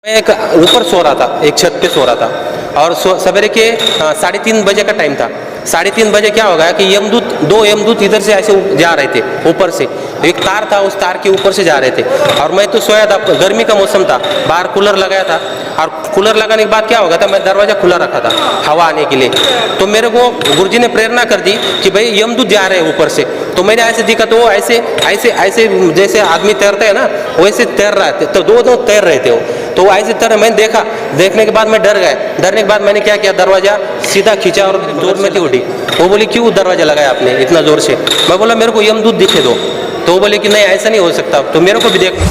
मैं एक ऊपर सो रहा था, एक छत पे सो रहा था और सवेरे के 3:30 बजे का टाइम था। 3:30 बजे क्या हो गया कि दो यमदूत इधर से ऐसे जा रहे थे ऊपर से। एक तार था, उस तार के ऊपर से जा रहे थे और मैं तो सोया था, गर्मी का मौसम था, बाहर कूलर लगाया था और कूलर लगाने के बाद क्या हो गया था, मैं दरवाजा खुला रखा था हवा आने के लिए। तो मेरे को गुरुजी ने प्रेरणा कर दी कि भाई यमदूत जा रहे हैं ऊपर से। तो मैंने ऐसे देखा तो वो ऐसे ऐसे ऐसे जैसे आदमी तैरते हैं ना वैसे तैर रहे थे, तो दो तैर रहे थे वो। तो ऐसे तरह मैंने देखा, देखने के बाद मैं डर गया। डरने के बाद मैंने क्या किया, दरवाजा सीधा खींचा और जोर में थी उठी। वो बोली क्यों दरवाजा लगाया आपने इतना जोर से? मैं बोला मेरे को यमदूत दिखे दो। तो वो बोले कि नहीं ऐसा नहीं हो सकता, तो मेरे को भी देख।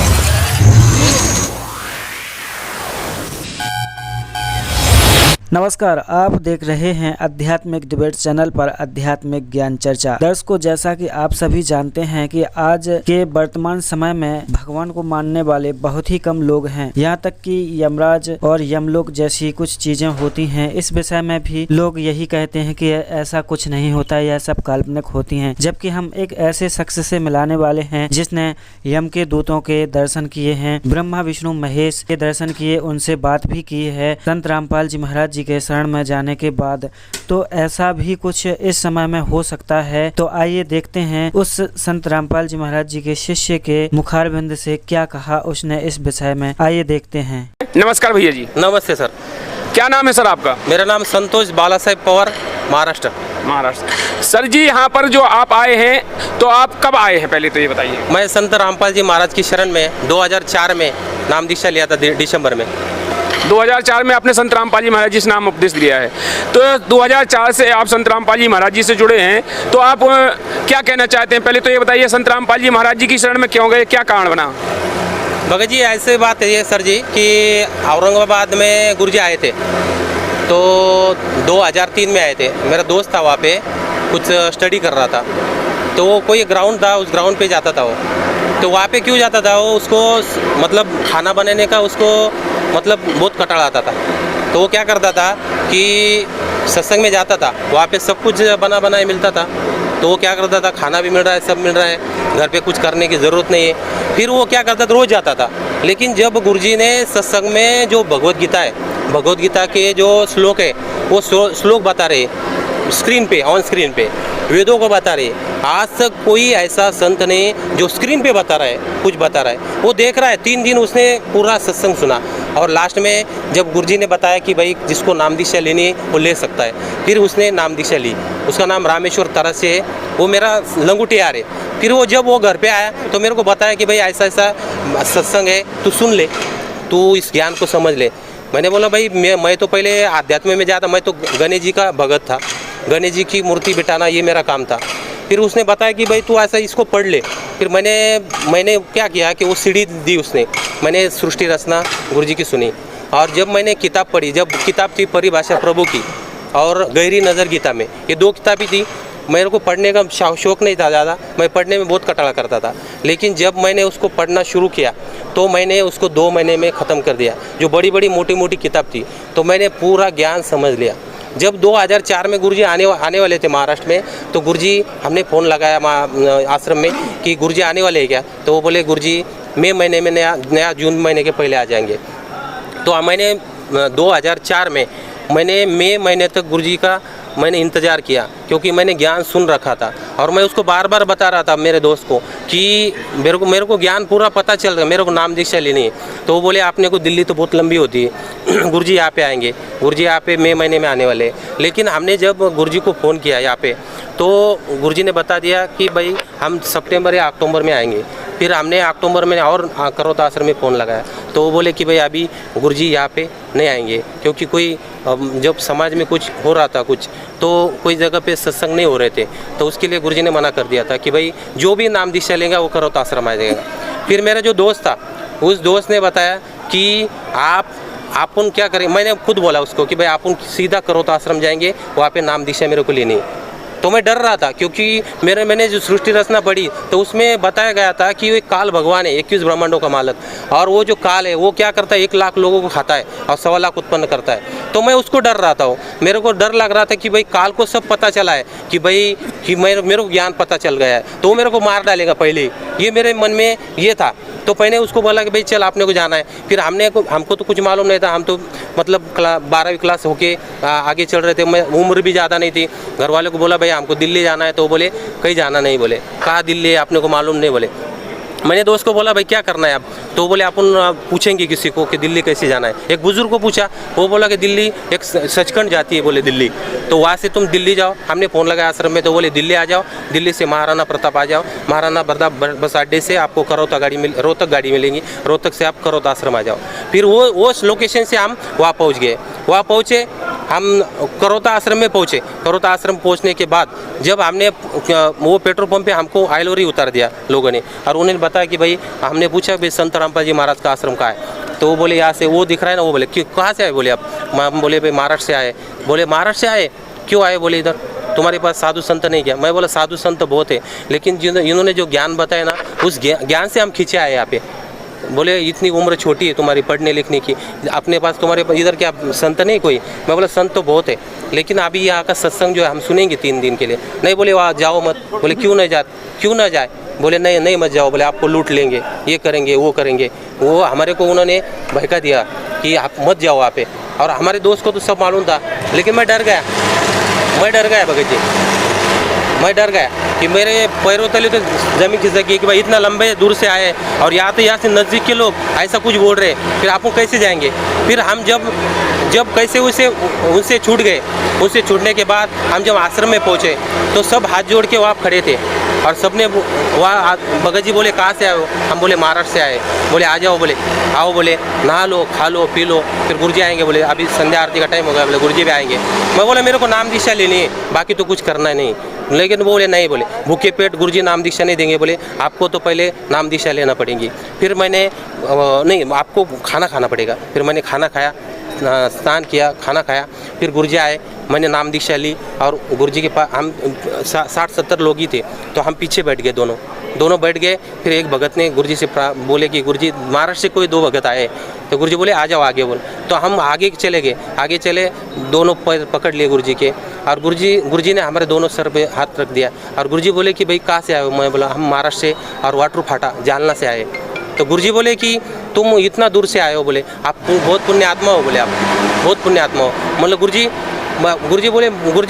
नमस्कार, आप देख रहे हैं आध्यात्मिक डिबेट चैनल पर आध्यात्मिक ज्ञान चर्चा। दर्शकों, जैसा कि आप सभी जानते हैं कि आज के वर्तमान समय में भगवान को मानने वाले बहुत ही कम लोग हैं। यहाँ तक कि यमराज और यमलोक जैसी कुछ चीजें होती हैं, इस विषय में भी लोग यही कहते हैं कि ऐसा कुछ नहीं होता, यह सब काल्पनिक होती हैं। जबकि हम एक ऐसे शख्स से मिलाने वाले हैं जिसने यम के दूतों के दर्शन किए हैं, ब्रह्मा विष्णु महेश के दर्शन किए, उनसे बात भी की है संत रामपाल जी महाराज जी के शरण में जाने के बाद। तो ऐसा भी कुछ इस समय में हो सकता है। तो आइए देखते हैं उस संत रामपाल जी महाराज जी के शिष्य के मुखारबिंद से क्या कहा उसने इस विषय में। आइए देखते हैं। नमस्कार भैया जी। नमस्ते सर। क्या नाम है सर आपका? मेरा नाम संतोष बालासाहेब पवार, महाराष्ट्र। सर जी, यहाँ पर जो आप आए हैं तो आप कब आए हैं, पहले तो ये बताइए। मैं संत रामपाल जी महाराज की शरण में 2004 में नाम दीक्षा लिया था, दिसंबर में। 2004 में आपने संत रामपाल जी महाराज जी से नाम उपदेश दिया है। तो 2004 से आप संत रामपाल जी महाराज जी से जुड़े हैं, तो आप क्या कहना चाहते हैं? पहले तो ये बताइए, संत रामपाल जी महाराज जी की शरण में क्यों गए, क्या कारण बना? भगत जी ऐसे बात है सर जी कि औरंगाबाद में गुरुजी आए थे, तो 2003 में आए थे। मेरा दोस्त था वहाँ पे, कुछ स्टडी कर रहा था, तो वो कोई ग्राउंड था, उस ग्राउंड पे जाता था वो। तो वहाँ पे क्यों जाता था वो, उसको मतलब खाना बनाने का उसको मतलब बहुत कटाड़ आता था। तो वो क्या करता था कि सत्संग में जाता था, वहाँ पे सब कुछ बना बनाए मिलता था। तो वो क्या करता था, खाना भी मिल रहा है, सब मिल रहा है, घर पे कुछ करने की ज़रूरत नहीं है। फिर वो क्या करता था, रोज़ जाता था। लेकिन जब गुरुजी ने सत्संग में जो भगवत गीता है, भगवत गीता के जो श्लोक है वो श्लोक बता रहे स्क्रीन पे, ऑन स्क्रीन पे वेदों को बता रहे। आज तक कोई ऐसा संत नहीं जो स्क्रीन पे बता रहा है, कुछ बता रहा है। वो देख रहा है, 3 दिन उसने पूरा सत्संग सुना और लास्ट में जब गुरुजी ने बताया कि भाई जिसको नाम दीक्षा लेनी है वो ले सकता है, फिर उसने नाम दीक्षा ली। उसका नाम रामेश्वर तरस है, वो मेरा लंगूटियार है। फिर वो जब वो घर पे आया तो मेरे को बताया कि भाई ऐसा ऐसा सत्संग है, तू सुन ले, तू इस ज्ञान को समझ ले। मैंने बोला भाई मैं तो पहले आध्यात्म में जाता, मैं तो गणेश जी का भगत था, गणेश जी की मूर्ति बिठाना ये मेरा काम था। फिर उसने बताया कि भाई तू ऐसा इसको पढ़ ले। फिर मैंने क्या किया कि वो सीडी दी उसने, मैंने सृष्टि रचना गुरुजी की सुनी। और जब मैंने किताब पढ़ी, जब किताब थी परिभाषा प्रभु की और गहरी नज़र गीता में, ये 2 किताबें थी। मेरे को पढ़ने का शौक़ नहीं था ज़्यादा, मैं पढ़ने में बहुत कटाड़ा करता था। लेकिन जब मैंने उसको पढ़ना शुरू किया तो मैंने उसको 2 महीने में ख़त्म कर दिया। जो बड़ी बड़ी मोटी मोटी किताब थी, तो मैंने पूरा ज्ञान समझ लिया। जब 2004 में गुरुजी आने वाले थे महाराष्ट्र में, तो गुरुजी हमने फ़ोन लगाया आश्रम में कि गुरुजी आने वाले हैं क्या? तो वो बोले गुरुजी मई महीने में नया जून महीने के पहले आ जाएंगे। तो मैंने 2004 में मैंने मई महीने तक गुरुजी का मैंने इंतज़ार किया, क्योंकि मैंने ज्ञान सुन रखा था और मैं उसको बार बार बता रहा था मेरे दोस्त को कि मेरे को ज्ञान पूरा पता चल रहा है, मेरे को नाम दीक्षा लेनी है। तो वो बोले आपने को दिल्ली तो बहुत लंबी होती है, गुरुजी यहाँ पे आएंगे, गुरुजी यहाँ पे मई महीने में आने वाले। लेकिन हमने जब गुरुजी को फ़ोन किया यहाँ पे, तो गुरुजी ने बता दिया कि भाई हम सितंबर या अक्टूबर में आएंगे। फिर हमने अक्टूबर में और करोता आश्रम में फ़ोन लगाया, तो वो बोले कि भाई अभी गुरुजी यहाँ पे नहीं आएंगे, क्योंकि कोई जब समाज में कुछ हो रहा था कुछ, तो कोई जगह पे सत्संग नहीं हो रहे थे, तो उसके लिए गुरुजी ने मना कर दिया था कि भाई जो भी नाम दीक्षा लेगा वो करोता आश्रम आ जाएगा। फिर मेरा जो दोस्त था, उस दोस्त ने बताया कि आप क्या करें। मैंने खुद बोला उसको कि भाई आप सीधा करोता आश्रम जाएंगे, वहाँ पे नाम दीक्षा मेरे को लेनी है। तो मैं डर रहा था, क्योंकि मैंने जो सृष्टि रचना पढ़ी तो उसमें बताया गया था कि वो काल भगवान है, 21 ब्रह्मांडों का मालक, और वो जो काल है वो क्या करता है, 1 लाख लोगों को खाता है और 1.25 लाख उत्पन्न करता है। तो मैं उसको डर रहा था, मेरे को डर लग रहा था कि भाई काल को सब पता चला है कि भाई कि मेरे को ज्ञान पता चल गया है, तो वो मेरे को मार डालेगा पहले ही, ये मेरे मन में ये था। तो मैंने उसको बोला कि भाई चल आपने को जाना है। फिर हमको तो कुछ मालूम नहीं था, हम तो मतलब 12वीं क्लास होके आगे चल रहे थे, मैं उम्र भी ज़्यादा नहीं थी। घर वालों को बोला भाई हमको दिल्ली जाना है, तो वो बोले कहीं जाना नहीं, बोले कहाँ दिल्ली है आपने को मालूम नहीं, बोले। मैंने दोस्त को बोला भाई क्या करना है आप, तो बोले अपन पूछेंगे किसी को कि दिल्ली कैसे जाना है। एक बुजुर्ग को पूछा, वो बोला कि दिल्ली एक सचखंड जाती है, बोले दिल्ली, तो वहाँ से तुम दिल्ली जाओ। हमने फ़ोन लगाया आश्रम में, तो बोले दिल्ली आ जाओ, दिल्ली से महाराणा प्रताप आ जाओ, महाराणा प्रताप बस अड्डे से आपको रोहतक गाड़ी मिलेंगी, रोहतक से आप करौता आश्रम आ जाओ। फिर वो लोकेशन से हम वहाँ पहुँच गए। वहाँ पहुँचे, हम करौता आश्रम में पहुँचे। करौता आश्रम पहुँचने के बाद जब हमने वो पेट्रोल पंप पे हमको ऑयल उतार दिया लोगों ने, और उन्होंने बताया कि भाई हमने पूछा भाई संत रामपाल जी महाराज का आश्रम कहाँ है, तो वो बोले यहाँ से, वो दिख रहा है ना, वो बोले क्यों कहाँ से आए, बोले आप, हम बोले भाई महाराष्ट्र से आए। बोले महाराष्ट्र से आए, क्यों आए, बोले इधर तुम्हारे पास साधु संत नहीं क्या। मैं बोला साधु संत बहुत है, लेकिन इन्होंने जो ज्ञान बताया ना, उस ज्ञान से हम खींचे आए यहाँ पे। बोले इतनी उम्र छोटी है तुम्हारी पढ़ने लिखने की, अपने पास तुम्हारे पास इधर क्या संत नहीं कोई। मैं बोला संत तो बहुत है, लेकिन अभी यहाँ का सत्संग जो है हम सुनेंगे 3 दिन के लिए। नहीं, बोले वहाँ जाओ मत। बोले क्यों ना जाए, बोले नहीं मत जाओ, बोले आपको लूट लेंगे, ये करेंगे वो करेंगे। वो हमारे को उन्होंने भड़का दिया कि आप मत जाओ वहाँ पे, और हमारे दोस्त को तो सब मालूम था, लेकिन मैं डर गया भगत जी, मैं डर गया कि मेरे पैरों तले तो ज़मीन खिसक गई कि भाई इतना लंबे दूर से आए और यहाँ से नज़दीक के लोग ऐसा कुछ बोल रहे, फिर आप कैसे जाएंगे। फिर हम जब कैसे उनसे छूट गए, उससे छूटने के बाद हम जब आश्रम में पहुँचे तो सब हाथ जोड़ के वहाँ खड़े थे, और सबने वहाँ भगत जी बोले कहाँ से आए हो, हम बोले महाराष्ट्र से आए। बोले आ जाओ, बोले आओ, बोले नहा लो, खा लो, पी लो, फिर गुरुजी आएंगे, बोले अभी संध्या आरती का टाइम हो गया, बोले गुरुजी भी आएंगे। मैं बोला मेरे को नाम दीक्षा लेनी है, बाकी तो कुछ करना नहीं। लेकिन बोले नहीं, बोले भूखे पेट गुरुजी नाम दीक्षा नहीं देंगे, बोले आपको तो पहले नाम दीक्षा लेना पड़ेगी। फिर मैंने नहीं, आपको खाना खाना पड़ेगा। फिर मैंने खाना खाया, स्नान किया, खाना खाया, फिर गुरुजी आए, मैंने नाम दीक्षा ली, और गुरुजी के पास हम 60-70 लोग ही थे, तो हम पीछे बैठ गए, दोनों बैठ गए। फिर एक भगत ने गुरुजी से बोले कि गुरुजी महाराष्ट्र से कोई 2 भगत आए, तो गुरुजी बोले आ जाओ आगे, बोल। तो हम आगे चले, दोनों पैर पकड़ लिए गुरुजी के, और गुरुजी ने हमारे दोनों सर पे हाथ रख दिया, और गुरुजी बोले कि भाई कहाँ से आए हो। मैं बोला हम महाराष्ट्र से और वाटर फाटा जालना से आए। तो गुरुजी बोले कि तुम इतना दूर से आए हो, बोले आप बहुत पुण्य आत्मा हो, बोले आप बहुत पुण्य आत्मा हो। मतलब गुरुजी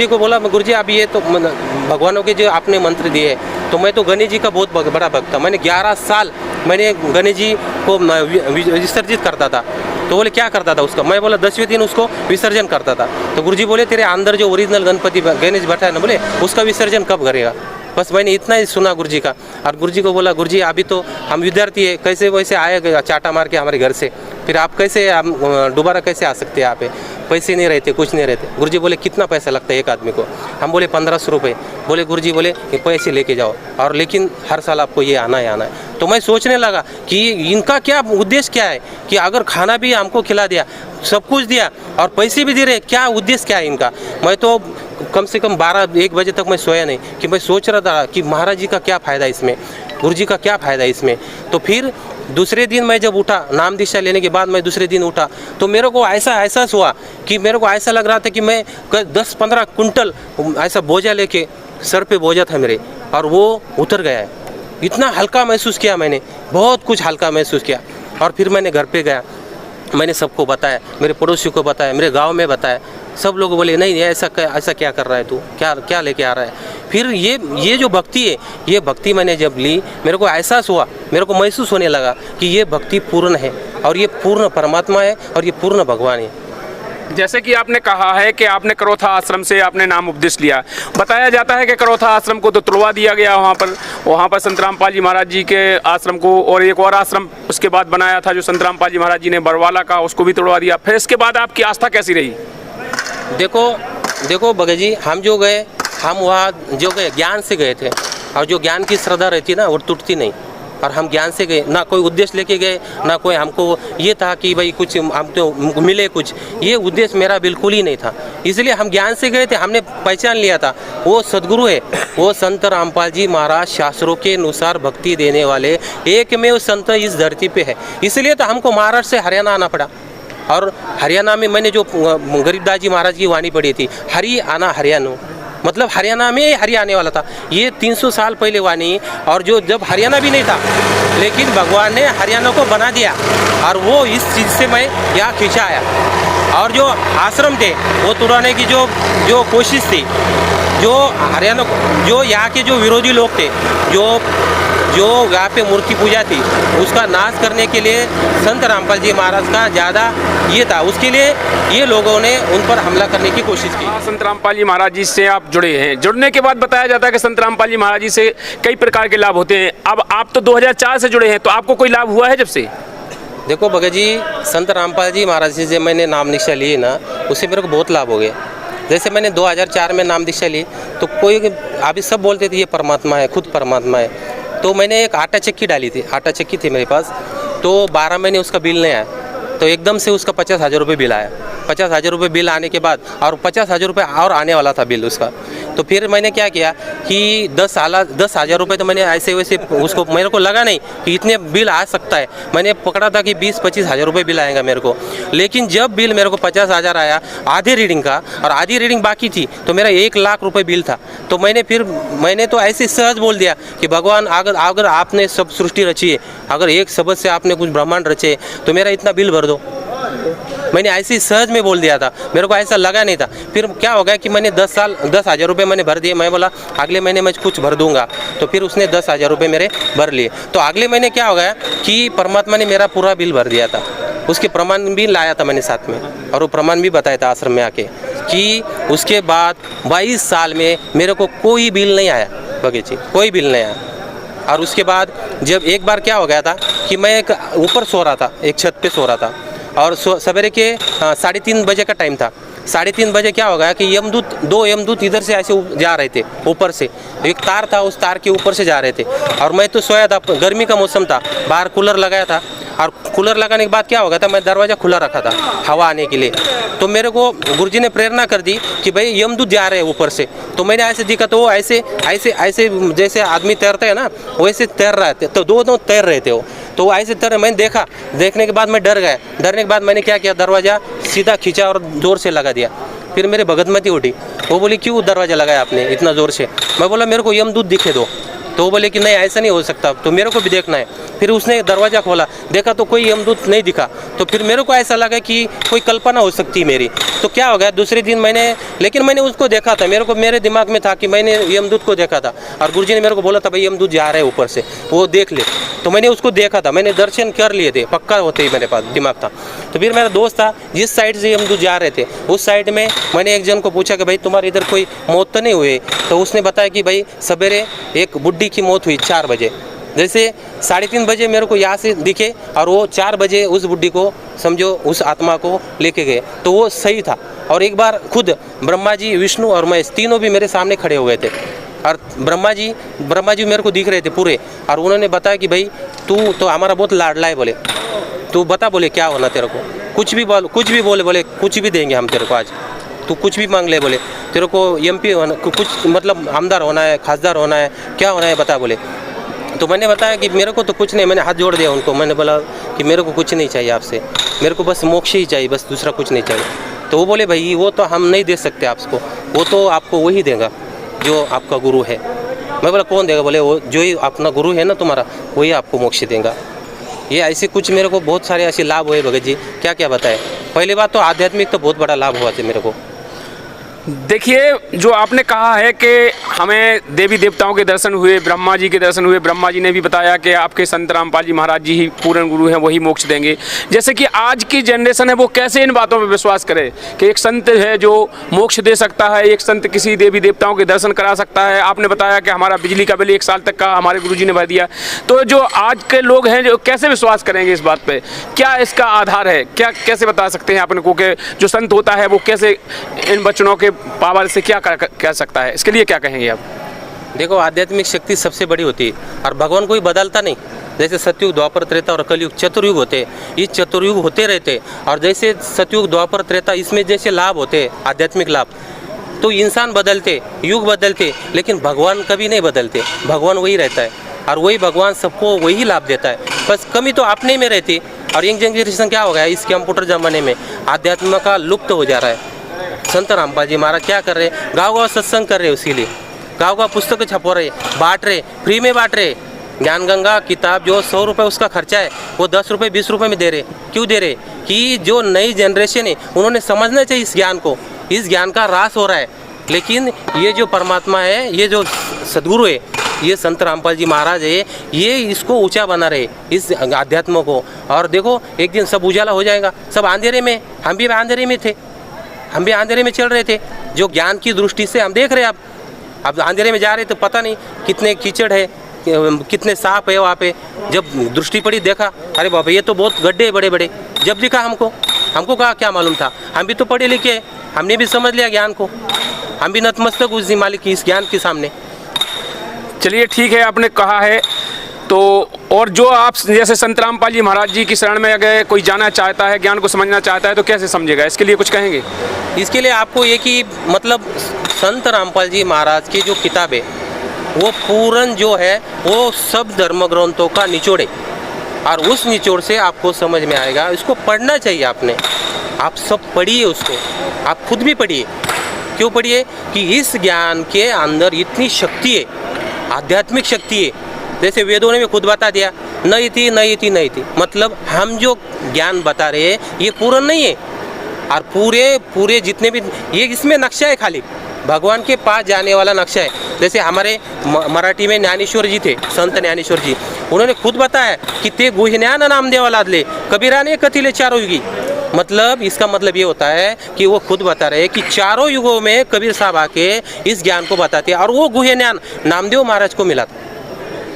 को बोला गुरुजी अब ये तो भगवानों के जो आपने मंत्र दिए, तो मैं तो गणेश जी का बहुत बड़ा भक्त था। मैंने 11 साल मैंने गणेश जी को विसर्जित करता था। तो बोले क्या करता था उसका, मैं बोला 10वें दिन उसको विसर्जन करता था। तो गुरुजी बोले तेरे अंदर जो ओरिजिनल गणपति गणेश बैठा है ना, बोले उसका विसर्जन कब करेगा। बस मैंने इतना ही सुना गुरुजी का, और गुरुजी को बोला गुरुजी अभी तो हम विद्यार्थी है, कैसे वैसे आए चाटा मार के हमारे घर से, फिर आप कैसे हम दोबारा कैसे आ सकते हैं यहाँ पे, पैसे नहीं रहते, कुछ नहीं रहते। गुरुजी बोले कितना पैसा लगता है एक आदमी को, हम बोले 1500 रुपये। बोले गुरुजी बोले ये पैसे लेके जाओ, और लेकिन हर साल आपको ये आना है। तो मैं सोचने लगा कि इनका क्या उद्देश्य क्या है, कि अगर खाना भी हमको खिला दिया, सब कुछ दिया और पैसे भी दे रहे, क्या उद्देश्य क्या है इनका। मैं तो कम से कम 12-1 बजे तक मैं सोया नहीं, कि मैं सोच रहा था कि महाराज जी का क्या फ़ायदा इसमें, गुरुजी का क्या फ़ायदा इसमें। तो फिर दूसरे दिन मैं जब उठा, नाम दीक्षा लेने के बाद मैं दूसरे दिन उठा, तो मेरे को ऐसा एहसास हुआ कि मेरे को ऐसा लग रहा था कि मैं 10-15 कुंटल ऐसा बोझा लेके, सर पे बोझा था मेरे, और वो उतर गया है। इतना हल्का महसूस किया मैंने, बहुत कुछ हल्का महसूस किया। और फिर मैंने घर पे गया, मैंने सबको बताया, मेरे पड़ोसियों को बताया, मेरे गांव में बताया। सब लोग बोले नहीं ऐसा क्या कर रहा है तू, क्या लेके आ रहा है। फिर ये जो भक्ति है, ये भक्ति मैंने जब ली, मेरे को एहसास हुआ, मेरे को महसूस होने लगा कि ये भक्ति पूर्ण है, और ये पूर्ण परमात्मा है, और ये पूर्ण भगवान है। जैसे कि आपने कहा है कि आपने करौथा आश्रम से आपने नाम उपदेश लिया, बताया जाता है कि करौथा आश्रम को तो तोड़वा दिया गया वहाँ पर संत रामपाल जी महाराज जी के आश्रम को, और एक और आश्रम उसके बाद बनाया था जो संत रामपाल जी महाराज जी ने बरवाला का, उसको भी तोड़वा दिया। फिर इसके बाद आपकी आस्था कैसी रही। देखो भगत जी, हम जो गए, हम वहाँ जो गए ज्ञान से गए थे, और जो ज्ञान की श्रद्धा रहती है ना, वो टूटती नहीं। और हम ज्ञान से गए, ना कोई उद्देश्य लेके गए, ना कोई हमको ये था कि भाई कुछ हमको मिले कुछ, ये उद्देश्य मेरा बिल्कुल ही नहीं था। इसलिए हम ज्ञान से गए थे, हमने पहचान लिया था वो सदगुरु है, वो संत रामपाल जी महाराज शास्त्रों के अनुसार भक्ति देने वाले एकमेव संत इस धरती पे है। इसलिए तो हमको महाराष्ट्र से हरियाणा आना पड़ा। और हरियाणा में मैंने जो गरीबदास जी महाराज की वाणी पढ़ी थी, हरि आना हरियाणा, मतलब हरियाणा में हरि आने वाला था, ये 300 साल पहले वाणी। और जो जब हरियाणा भी नहीं था, लेकिन भगवान ने हरियाणा को बना दिया, और वो इस चीज़ से मैं यहाँ खींचा आया। और जो आश्रम थे वो तुड़ाने की जो कोशिश थी, जो हरियाणा जो यहाँ के जो विरोधी लोग थे, जो यहाँ पे मूर्ति पूजा थी, उसका नाश करने के लिए संत रामपाल जी महाराज का ज़्यादा ये था, उसके लिए ये लोगों ने उन पर हमला करने की कोशिश की। संत रामपाल जी महाराज जी से आप जुड़े हैं, जुड़ने के बाद बताया जाता है कि संत रामपाल जी महाराज जी से कई प्रकार के लाभ होते हैं। अब आप तो 2004 से जुड़े हैं, तो आपको कोई लाभ हुआ है जब से? देखो भगत जी, संत रामपाल जी महाराज जी से मैंने नाम दीक्षा ली ना, उससे मेरे को बहुत लाभ हो गया। जैसे मैंने 2004 में नाम दीक्षा ली, तो कोई अभी सब बोलते थे ये परमात्मा है, खुद परमात्मा है। तो मैंने एक आटा चक्की डाली थी, आटा चक्की थी मेरे पास, तो 12 महीने उसका बिल नहीं आया, तो एकदम से उसका 50,000 रुपये बिल आया। 50,000 रुपये बिल आने के बाद और 50,000 रुपये और आने वाला था बिल उसका। तो फिर मैंने क्या किया कि 10,000 रुपये तो मैंने ऐसे वैसे उसको, मेरे को लगा नहीं कि इतने बिल आ सकता है। मैंने पकड़ा था कि 20-25 हज़ार रुपये बिल आएगा मेरे को। लेकिन जब बिल मेरे को 50,000 आया आधे रीडिंग का, और आधी रीडिंग बाकी थी, तो मेरा 1 लाख रुपये बिल था। तो मैंने तो ऐसे सहज बोल दिया कि भगवान अगर आपने सब सृष्टि रची है, अगर एक शब्द से आपने कुछ ब्रह्मांड रचे, तो मेरा इतना बिल भर दो। मैंने ऐसे ही सहज में बोल दिया था, मेरे को ऐसा लगा नहीं था। फिर क्या हो गया कि मैंने 10,000 रुपये मैंने भर दिए। मैं बोला अगले महीने मैं कुछ भर दूंगा, तो फिर उसने 10,000 रुपये मेरे भर लिए। तो अगले महीने क्या हो गया कि परमात्मा ने मेरा पूरा बिल भर दिया था। उसके प्रमाण भी लाया था मैंने साथ में, और वो प्रमाण भी बताया था आश्रम में आके कि उसके बाद 22 साल में मेरे को कोई बिल नहीं आया भगत जी, कोई बिल नहीं आया। और उसके बाद जब एक बार क्या हो गया था कि मैं एक ऊपर सो रहा था, एक छत पे सो रहा था, और सवेरे के 3:30 बजे का टाइम था। 3:30 बजे क्या हो गया कि दो यमदूत इधर से ऐसे जा रहे थे, ऊपर से एक तार था, उस तार के ऊपर से जा रहे थे। और मैं तो सोया था, गर्मी का मौसम था, बाहर कूलर लगाया था, और कूलर लगाने के बाद क्या हो गया था, मैं दरवाज़ा खुला रखा था हवा आने के लिए। तो मेरे को गुरुजी ने प्रेरणा कर दी कि भाई यमदूत जा रहे हैं ऊपर से। तो मैंने ऐसे देखा, तो वो ऐसे जैसे आदमी तैरता है ना, वैसे तैर रहे थे, तो दो तैर रहे थे वो। तो वो ऐसे तैर, मैंने देखा, देखने के बाद मैं डर गया। डरने के बाद मैंने क्या किया, दरवाज़ा सीधा खींचा और ज़ोर से लगा दिया। फिर मेरे भगतमती उठी, वो बोली क्यों दरवाज़ा लगाया आपने इतना ज़ोर से? मैं बोला मेरे को यमदूत दिखे दो। तो वो बोले कि नहीं ऐसा नहीं हो सकता, तो मेरे को भी देखना है। फिर उसने दरवाज़ा खोला, देखा तो कोई यमदूत नहीं दिखा। तो फिर मेरे को ऐसा लगा कि कोई कल्पना हो सकती है मेरी। तो क्या हो गया, दूसरे दिन मैंने उसको देखा था, मेरे दिमाग में था कि मैंने यमदूत को देखा था, और गुरुजी ने मेरे को बोला था भाई यमदूत जा रहे हैं ऊपर से, वो देख ले। तो मैंने उसको देखा था, मैंने दर्शन कर लिए थे, पक्का होते ही मेरे पास दिमाग था। तो फिर मेरा दोस्त था, जिस साइड से यमदूत जा रहे थे उस साइड में मैंने एक जन को पूछा कि भाई तुम्हारे इधर कोई मौत तो नहीं हुई? तो उसने बताया कि भाई सवेरे एक बुढ़ी की मौत हुई 4 बजे। जैसे 3:30 बजे मेरे को यहाँ से दिखे, और वो 4 बजे उस बुढ़ी को समझो उस आत्मा को लेके गए। तो वो सही था। और एक बार खुद ब्रह्मा जी, विष्णु और मैं तीनों भी मेरे सामने खड़े हो गए थे, और ब्रह्मा जी मेरे को दिख रहे थे पूरे। और उन्होंने बताया कि भाई तू तो हमारा बहुत लाडला है, बोले तू बता, बोले क्या होना तेरे को, कुछ भी बोले कुछ भी देंगे हम तेरे को, आज तू कुछ भी मांग ले, बोले तेरे को MP होना, कुछ मतलब आमदार होना है, खासदार होना है, क्या होना है बता, बोले। तो मैंने बताया कि मेरे को तो कुछ नहीं, मैंने हाथ जोड़ दिया उनको, मैंने बोला कि मेरे को कुछ नहीं चाहिए आपसे, मेरे को बस मोक्ष ही चाहिए, बस दूसरा कुछ नहीं चाहिए। तो वो बोले भाई वो तो हम नहीं दे सकते आपको, वो तो आपको वही देगा जो आपका गुरु है। मैं बोला कौन देगा? बोले वो जो ही अपना गुरु है ना तुम्हारा, वही आपको मोक्ष देगा। ये ऐसे कुछ मेरे को बहुत सारे ऐसे लाभ हुए भगत जी, क्या क्या बताए। पहली बात तो आध्यात्मिक तो बहुत बड़ा लाभ हुआ था मेरे को। देखिए, जो आपने कहा है कि हमें देवी देवताओं के दर्शन हुए, ब्रह्मा जी के दर्शन हुए, ब्रह्मा जी ने भी बताया कि आपके संत रामपाल जी महाराज जी ही पूर्ण गुरु हैं, वही मोक्ष देंगे। जैसे कि आज की जनरेशन है, वो कैसे इन बातों पर विश्वास करे कि एक संत है जो मोक्ष दे सकता है, एक संत किसी देवी देवताओं के दर्शन करा सकता है। आपने बताया कि हमारा बिजली का बिल 1 साल तक का हमारे गुरु जी ने भर दिया। तो जो आज के लोग हैं, जो कैसे विश्वास करेंगे इस बात पर? क्या इसका आधार है? क्या कैसे बता सकते हैं अपने को कि जो संत होता है वो कैसे इन वचनों के पावर से क्या कर सकता है? इसके लिए क्या कहेंगे आप? देखो, आध्यात्मिक शक्ति सबसे बड़ी होती है और भगवान कोई बदलता नहीं। जैसे सतयुग, द्वापर, त्रेता और कलयुग, चतुर्युग होते हैं। ये चतुर्युग होते रहते हैं। और जैसे सतयुग, द्वापर, त्रेता, इसमें जैसे लाभ होते हैं, आध्यात्मिक लाभ, तो इंसान बदलते, युग बदलते, लेकिन भगवान कभी नहीं बदलते। भगवान वही रहता है और वही भगवान सबको वही लाभ देता है। बस कमी तो अपने में रहती है। और यंग जनरेशन क्या हो गया इस कंप्यूटर ज़माने में, आध्यात्म का लुप्त हो जा रहा है। संत रामपाल जी महाराज क्या कर रहे हैं, गाँव गाँव सत्संग कर रहे हैं, उसके लिए गाँव गाँव पुस्तकें छपवा रहे, बांट रहे, फ्री में बांट रहे। ज्ञान गंगा किताब जो 100 रुपये उसका खर्चा है, वो 10 रुपये 20 रुपये में दे रहे। क्यों दे रहे? कि जो नई जनरेशन है उन्होंने समझना चाहिए इस ज्ञान को। इस ज्ञान का ह्रास हो रहा है, लेकिन ये जो परमात्मा है, ये जो सदगुरु है, ये संत रामपाल जी महाराज है, ये इसको ऊंचा बना रहे इस अध्यात्म को। और देखो, एक दिन सब उजाला हो जाएगा। सब अंधेरे में, हम भी अंधेरे में थे, हम भी अंधेरे में चल रहे थे। जो ज्ञान की दृष्टि से हम देख रहे हैं, अब अंधेरे में जा रहे तो पता नहीं कितने कीचड़ है, कितने सांप है वहाँ पे। जब दृष्टि पड़ी, देखा, अरे बाबा ये तो बहुत गड्ढे बड़े बड़े। जब दिखा हमको कहा क्या मालूम था। हम भी तो पढ़े लिखे हैं, हमने भी समझ लिया ज्ञान को, हम भी नतमस्तक उस मालिक की इस ज्ञान के सामने। चलिए ठीक है, आपने कहा है तो। और जो आप जैसे संत रामपाल जी महाराज जी की शरण में अगर कोई जाना चाहता है, ज्ञान को समझना चाहता है, तो कैसे समझेगा? इसके लिए कुछ कहेंगे? इसके लिए आपको ये कि मतलब संत रामपाल जी महाराज की जो किताब है, वो पूर्ण जो है वो सब धर्म ग्रंथों का निचोड़ है। और उस निचोड़ से आपको समझ में आएगा। इसको पढ़ना चाहिए आपने, आप सब पढ़िए उसको, आप खुद भी पढ़िए। क्यों पढ़िए? कि इस ज्ञान के अंदर इतनी शक्ति है, आध्यात्मिक शक्ति है। जैसे वेदों ने भी खुद बता दिया, नहीं थी। मतलब हम जो ज्ञान बता रहे हैं ये पूर्ण नहीं है। और पूरे जितने भी ये इसमें नक्शा है, खाली भगवान के पास जाने वाला नक्शा है। जैसे हमारे मराठी में ज्ञानेश्वर जी थे, संत ज्ञानेश्वर जी, उन्होंने खुद बताया कि ते गुह्यज्ञान नामदेव लादले कबीराने कथिले चारों युगी। मतलब इसका मतलब ये होता है कि वो खुद बता रहे हैं कि चारों युगों में कबीर साहब आके इस ज्ञान को बताते हैं। और वो गुह्य ज्ञान नामदेव महाराज को मिला था।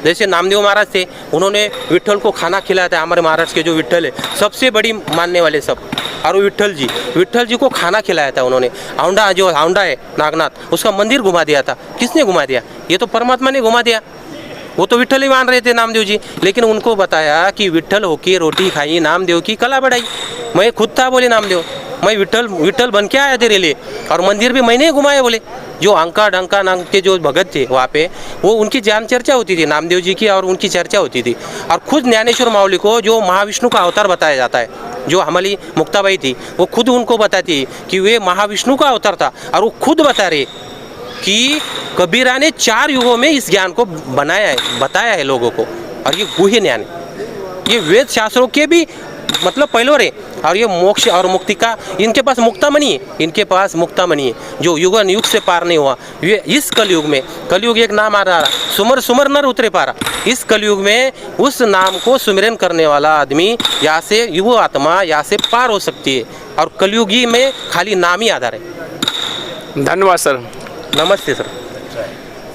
जैसे नामदेव महाराज थे, उन्होंने विट्ठल को खाना खिलाया था। हमारे महाराष्ट्र के जो विट्ठल है, सबसे बड़ी मानने वाले सब, और वो विट्ठल जी को खाना खिलाया था उन्होंने। औंडा है नागनाथ, उसका मंदिर घुमा दिया था। किसने घुमा दिया? ये तो परमात्मा ने घुमा दिया। वो तो विट्ठल ही मान रहे थे नामदेव जी, लेकिन उनको बताया कि विट्ठल होके रोटी खाई, नामदेव की कला बढ़ाई। मैं खुद था, बोले नामदेव, मैं विट्ठल बन के आया तेरे लिए, और मंदिर भी मैंने घुमाए। बोले जो अंका डंका नाम के जो भगत थे वहाँ पे, वो उनकी जान चर्चा होती थी, नामदेव जी की, और उनकी चर्चा होती थी। और खुद ज्ञानेश्वर माउली को जो महाविष्णु का अवतार बताया जाता है, जो हमारी मुक्ताबाई थी, वो खुद उनको बताती कि वे महाविष्णु का अवतार था। और वो खुद बता रहे कि कबीरा ने 4 युगों में इस ज्ञान को बनाया है, बताया है लोगों को। और ये गुह्य ज्ञान है, ये वेद शास्त्रों के भी मतलब पहले रे। और ये मोक्ष और मुक्ति का इनके पास मुक्तामणि है, इनके पास मुक्तामणि है, जो युग से पार नहीं हुआ। ये इस कलयुग में, कलयुग एक नाम आ रहा, सुमर नर उतरे पारा। इस कलयुग में उस नाम को सुमिरन करने वाला आदमी यहाँ से, युव आत्मा यहाँ से पार हो सकती है। और कलयुगी में खाली नाम ही आधार है। धन्यवाद सर। नमस्ते सर।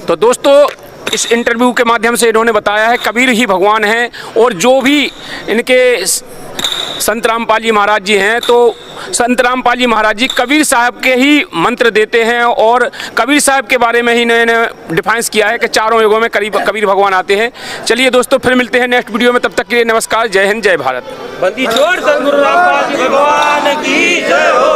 तो दोस्तों, इस इंटरव्यू के माध्यम से इन्होंने बताया है कबीर ही भगवान हैं, और जो भी इनके संत रामपाल जी महाराज जी हैं, तो संत रामपाल जी महाराज जी कबीर साहब के ही मंत्र देते हैं। और कबीर साहब के बारे में ही इन्होंने डिफाइंस किया है कि चारों युगों में कबीर भगवान आते हैं। चलिए दोस्तों, फिर मिलते हैं नेक्स्ट वीडियो में। तब तक के लिए नमस्कार, जय हिंद, जय भारत। बंदी छोड़ सद्गुरु रामपाल जी भगवान की जय हो।